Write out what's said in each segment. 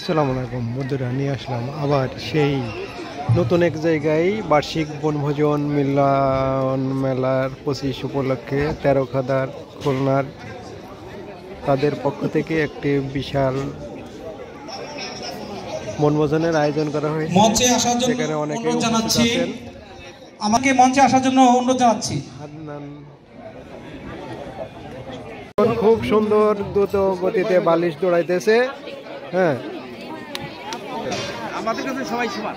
আসসালামু আলাইকুম বন্ধুরা, নিয়ে আসলাম আবার সেই নতুন এক জায়গায় বার্ষিক বনভোজন মিলন মেলার 25 উপলক্ষে তেরোখাদার খুলনার তাদের পক্ষ থেকে একটি বিশাল বনভোজনের আয়োজন করা হয়েছে। মঞ্চে আসার জন্য সেখানে অনেকে জানাচ্ছি, আমাকে মঞ্চে আসার জন্য অনুরোধ জানাচ্ছি। খুব সুন্দর দ্রুত গতিতে বালিশ দৌড়াইতেছে। হ্যাঁ, আমাদের কাছে সবাই সমান।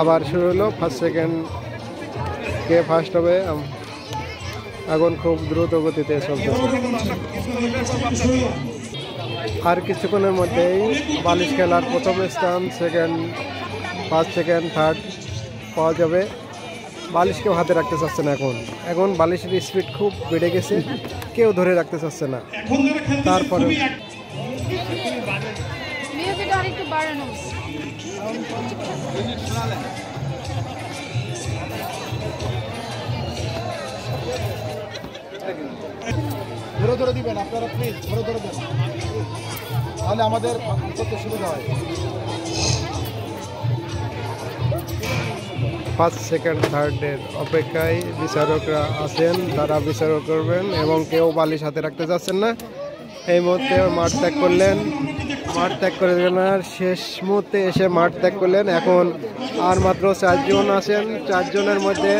আবার শুরু হলো, ফার্স্ট সেকেন্ড কে ফার্স্ট হবে এখন খুব দ্রুত গতিতে চলতেছে। আর কিছুক্ষণের মধ্যেই বালিশ খেলার প্রথম স্থান, সেকেন্ড, ফার্স্ট, সেকেন্ড, থার্ড পাওয়া যাবে। বালিশকেও হাতে রাখতে চাচ্ছে না। এখন বালিশের স্পিড খুব বেড়ে গেছে, কেউ ধরে রাখতে চাচ্ছে না। তারপরে ধরে ধরে দিবেন আপনারা, প্লিজ ধরে ধরে দেন, তাহলে আমাদের করতে সুবিধা হয়। ফার্স্ট, সেকেন্ড, থার্ডের অপেক্ষায় বিচারকরা আছেন, তারা বিচার করবেন এবং কেউ বালিশ হাতে রাখতে চাচ্ছেন না। এই মুহূর্তে মাঠ ত্যাগ করলেন, মাঠ ত্যাগ করে আর শেষ মুহূর্তে এসে মাঠ ত্যাগ করলেন। এখন আর মাত্র 4 জন আছেন, 4 জনের মধ্যে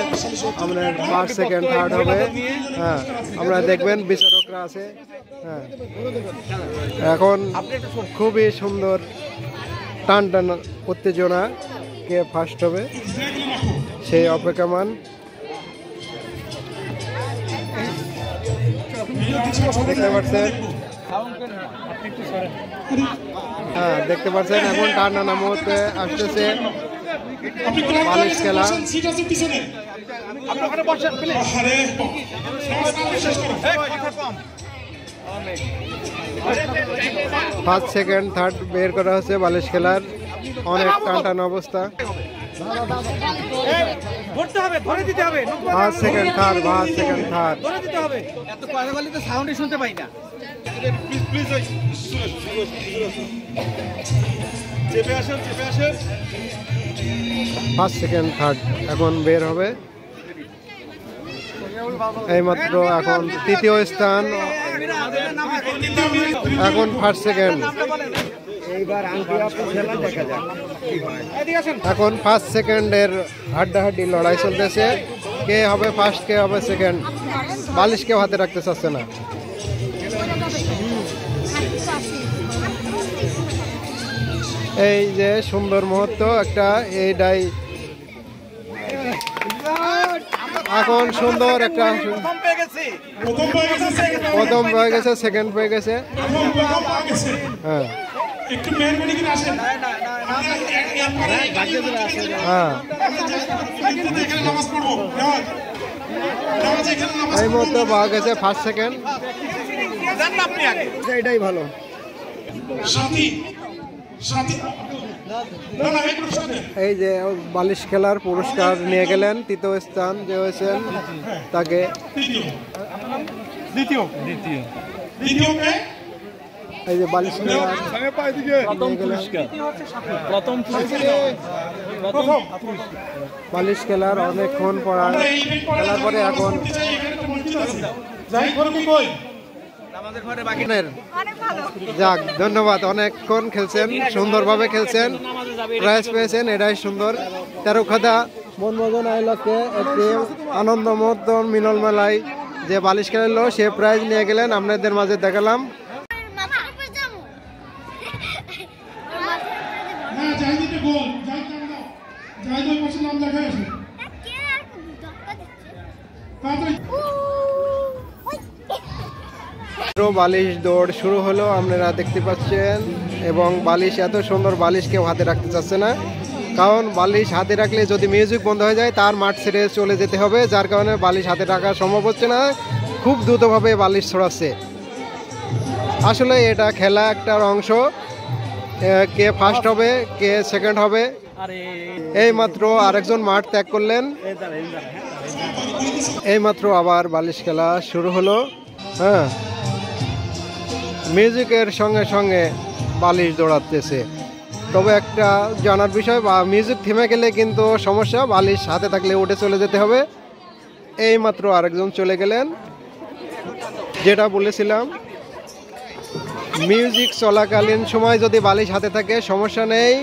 আমরা ফার্স্ট, সেকেন্ড, থার্ড হবে। হ্যাঁ, আপনারা দেখবেন বিচারকরা আছে। হ্যাঁ, এখন খুবই সুন্দর টান টান উত্তেজনা, কে ফার্স্ট হবে সেই অপেক্ষমান। দেখতে পাচ্ছেন, হ্যাঁ দেখতে পাচ্ছেন, এখন টান টানা মুহূর্তে আসতেছে বালিশ খেলা। ফার্স্ট, সেকেন্ড, থার্ড বের করা হচ্ছে বালিশ খেলার। অনেক টান টান অবস্থা। First, second, third, first, second, third. এত কথা বলি তো সাউন্ডই শুনতে পাই না। ফার্স্ট, সেকেন্ড, থার্ড এখন বের হবে। এইমাত্র এখন তৃতীয় স্থান, এখন ফার্স্ট, সেকেন্ড। এখন ফার্স্ট সেকেন্ডের হাড্ডাহাড্ডি লড়াই চলতেছে, কে হবে ফার্স্ট, কে হবে সেকেন্ড। বালিশ কেউ হাতে রাখতে চাচ্ছে না। এই যে সুন্দর মুহূর্ত একটা, এইটাই এখন সুন্দর একটা প্রথম হয়ে গেছে, সেকেন্ড হয়ে গেছে। হ্যাঁ, হ্যাঁ, এই মুহূর্তে পাওয়া গেছে ফার্স্ট, সেকেন্ড। এটাই ভালো। এই যে বালিশ খেলার পুরস্কার নিয়ে গেলেন, তৃতীয় স্থান যে হয়েছেন তাকে এই যে বালিশ খেলার বালিশ খেলার অনেকক্ষণ খেলার পরে এখন যাক, ধন্যবাদ। অনেকক্ষণ খেলছেন, সুন্দরভাবে খেলছেন, প্রাইজ পেয়েছেন, এটাই সুন্দর। তেরোখাদা বনভোজন আয়োজকে একটি আনন্দমুগ্ধ মিলন মেলায় যে বালিশ খেলালো সে প্রাইজ নিয়ে গেলেন, আপনাদের মাঝে দেখালাম। বালিশ দৌড় শুরু হলো, আপনারা দেখতে পাচ্ছেন। এবং বালিশ, এত সুন্দর বালিশ কেউ হাতে রাখতে চাচ্ছে না, কারণ বালিশ হাতে রাখলে যদি মিউজিক বন্ধ হয়ে যায় তার মাঠ ছেড়ে চলে যেতে হবে, যার কারণে বালিশ হাতে রাখা সম্ভব হচ্ছে না। খুব দ্রুতভাবে বালিশ ছড়াচ্ছে। আসলে এটা খেলা একটার অংশ, কে ফার্স্ট হবে, কে সেকেন্ড হবে। এই মাত্র আরেকজন মাঠ ত্যাগ করলেন, এই মাত্র আবার বালিশ খেলা শুরু হলো। হ্যাঁ, মিউজিকের সঙ্গে সঙ্গে বালিশ দৌড়াতেছে। তবে একটা জানার বিষয়, বা মিউজিক থেমে গেলে কিন্তু সমস্যা, বালিশ হাতে থাকলে উঠে চলে যেতে হবে। এই মাত্র আরেকজন চলে গেলেন। যেটা বলেছিলাম, মিউজিক চলাকালীন সময় যদি বালিশ হাতে থাকে সমস্যা নেই,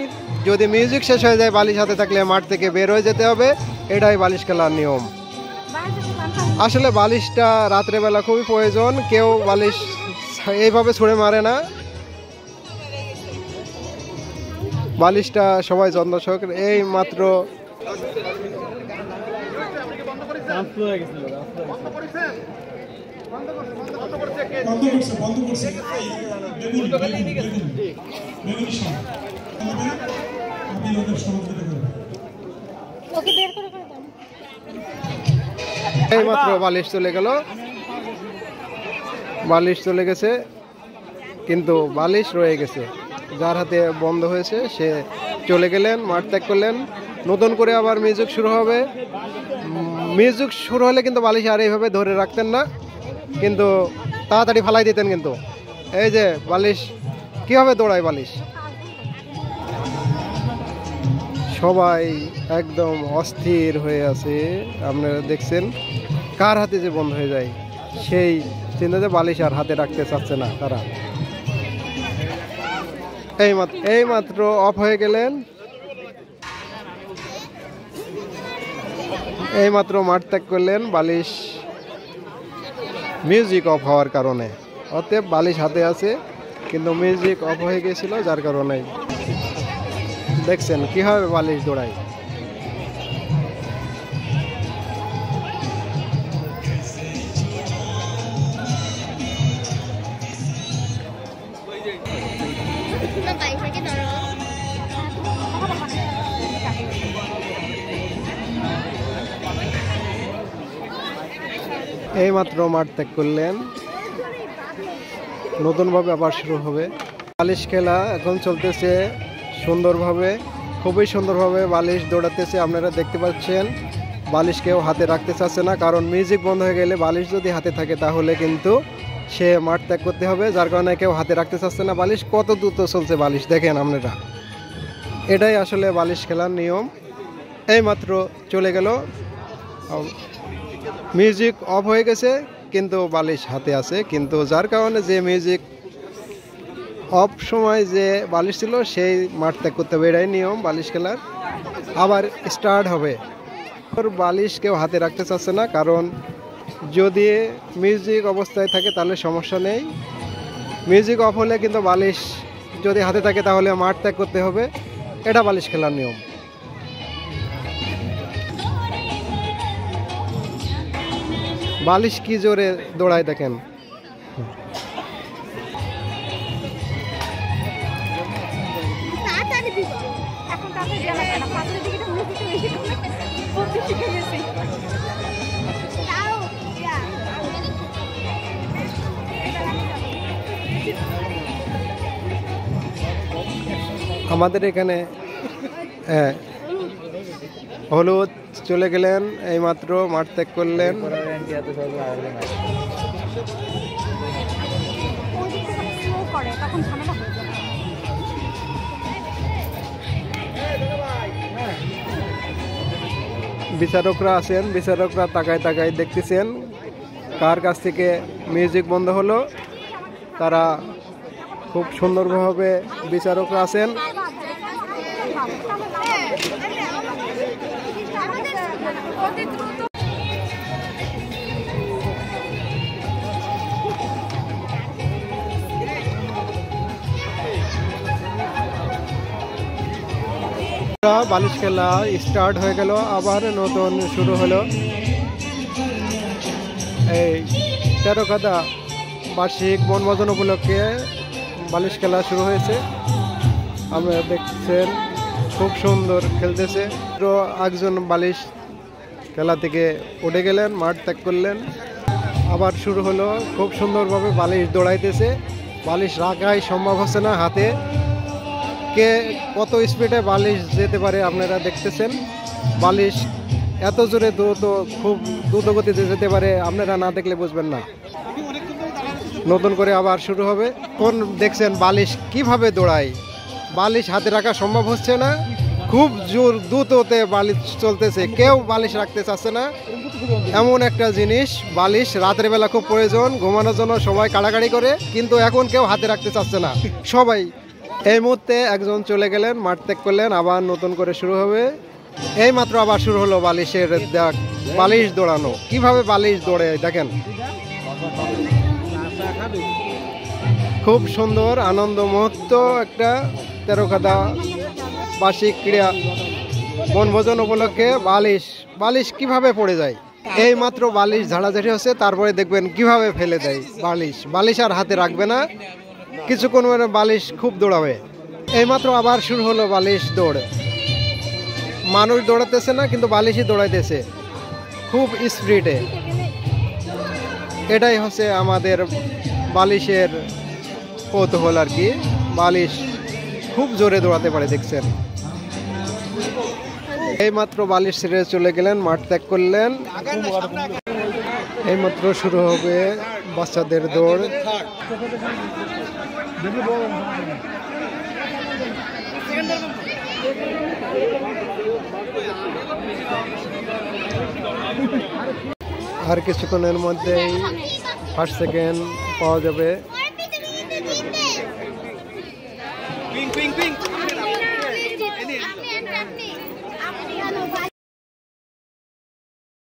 যদি মিউজিক শেষ হয়ে যায় বালিশ হাতে থাকলে মাঠ থেকে বের হয়ে যেতে হবে। এটাই বালিশ খেলার নিয়ম। আসলে বালিশটা রাত্রেবেলা খুবই প্রয়োজন, কেউ বালিশ এইভাবে ছুঁড়ে মারে না, বালিশটা সবাই যত্ন সহকারে। এই মাত্র এই মাত্র বালিশ চলে গেল, বালিশ চলে গেছে, কিন্তু বালিশ রয়ে গেছে। যার হাতে বন্ধ হয়েছে সে চলে গেলেন, মাঠ ত্যাগ করলেন। নতুন করে আবার মিউজিক শুরু হবে। মিউজিক শুরু হলে কিন্তু বালিশ আর এইভাবে ধরে রাখতেন না, কিন্তু তাড়াতাড়ি ফালাই দিতেন। কিন্তু এই যে বালিশ কীভাবে দৌড়ায় বালিশ, সবাই একদম অস্থির হয়ে আছে। আপনারা দেখছেন কার হাতে যে বন্ধ হয়ে যায় সেই চিন্তাতে বালিশ আর হাতে রাখতে চাচ্ছে না তারা। এই মাত্র অফ হয়ে গেলেন, এই মাত্র মাঠ ত্যাগ করলেন বালিশ মিউজিক অফ হওয়ার কারণে। অতএব বালিশ হাতে আছে কিন্তু মিউজিক অফ হয়ে গেছিল, যার কারণে দেখছেন কীভাবে বালিশ দৌড়ায়। এই মাত্র মাঠ ত্যাগ করলেন, নতুনভাবে আবার শুরু হবে। বালিশ খেলা এখন চলতেছে সুন্দরভাবে, খুবই সুন্দরভাবে বালিশ দৌড়াতেছে। আপনারা দেখতে পাচ্ছেন বালিশ কেউ হাতে রাখতে চাচ্ছে না, কারণ মিউজিক বন্ধ হয়ে গেলে বালিশ যদি হাতে থাকে তাহলে কিন্তু সে মাঠ ত্যাগ করতে হবে, যার কারণে কেউ হাতে রাখতে চাচ্ছে না। বালিশ কত দ্রুত চলছে বালিশ দেখেন আপনারা, এটাই আসলে বালিশ খেলার নিয়ম। এই মাত্র চলে গেল, মিউজিক অফ হয়ে গেছে কিন্তু বালিশ হাতে আছে, কিন্তু যার কারণে যে মিউজিক অফ সময় যে বালিশ ছিল সেই মাঠ ত্যাগ করতে হবে, এটাই নিয়ম বালিশ খেলার। আবার স্টার্ট হবে, বালিশ কেউ হাতে রাখতে চাচ্ছে না, কারণ যদি মিউজিক অবস্থায় থাকে তাহলে সমস্যা নেই, মিউজিক অফ হলে কিন্তু বালিশ যদি হাতে থাকে তাহলে মাঠ ত্যাগ করতে হবে, এটা বালিশ খেলার নিয়ম। বালিশ কি জোরে দৌড়ায় দেখেন। আমাদের এখানে হলুদ চলে গেলেন, এইমাত্র মাঠ ত্যাগ করলেন। বিচারকরা আছেন, বিচারকরা তাকায় তাকায় দেখতেছেন কার কাছ থেকে মিউজিক বন্ধ হলো। তারা খুব সুন্দরভাবে বিচারকরা আছেন। বালিশ খেলা স্টার্ট হয়ে গেল, আবার নতুন শুরু হলো। এই তেরোখাদা বার্ষিক বনভোজন উপলক্ষে বালিশ খেলা শুরু হয়েছে। আপনারা দেখছেন খুব সুন্দর খেলতেছে। একজন বালিশ খেলা থেকে উঠে গেলেন, মাঠ ত্যাগ করলেন, আবার শুরু হলো। খুব সুন্দরভাবে বালিশ দৌড়াইতেছে, বালিশ রাখাই সম্ভব হচ্ছে না হাতে। কে কত স্পিডে বালিশ যেতে পারে আপনারা দেখতেছেন। বালিশ এত জোরে দ্রুত, খুব দ্রুত গতিতে যেতে পারে, আপনারা না দেখলে বুঝবেন না। নতুন করে আবার শুরু হবে। কোন দেখছেন বালিশ কিভাবে দৌড়ায়, বালিশ হাতে রাখা সম্ভব হচ্ছে না, খুব জোর দ্রুততে বালিশ চলতেছে, কেউ বালিশ রাখতে চাচ্ছে না। এমন একটা জিনিস, বালিশ রাতের বেলা খুব প্রয়োজন, ঘুমানোর জন্য সবাই কাড়াকাড়ি করে, কিন্তু এখন কেউ হাতে রাখতে চাচ্ছে না সবাই। এই মুহূর্তে একজন চলে গেলেন, মাঠ ত্যাগ করলেন, আবার নতুন করে শুরু হবে। এই মাত্র আবার শুরু হলো বালিশের বালিশ দৌড়ানো। কিভাবে বালিশ দৌড়ে দেখেন, খুব সুন্দর আনন্দ মুহূর্ত একটা তেরোখাদা বার্ষিক ক্রীড়া বনভোজন উপলক্ষে বালিশ কিভাবে পড়ে যায়। এই মাত্র বালিশ ঝাড়াঝাড়ি হচ্ছে, তারপরে দেখবেন কিভাবে ফেলে দেয় বালিশ আর হাতে রাখবে না, কিছুক্ষণ পরে বালিশ খুব দৌড়াবে। এই মাত্র আবার শুরু হলো বালিশ দৌড়। মানুষ দৌড়াতেছে না, কিন্তু বালিশই দৌড়াইতেছে খুব স্পিডে। এটাই হচ্ছে আমাদের বালিশের কৌতূহল আর কি। বালিশ খুব জোরে দৌড়াতে পারে, দেখছেন। এইমাত্র বালিশ ছেড়ে চলে গেলেন, মাঠ ত্যাগ করলেন। এইমাত্র শুরু হবে বাচ্চাদের দৌড়। আর কিছুক্ষণের মধ্যেই ফার্স্ট সেকেন্ড পাওয়া যাবে।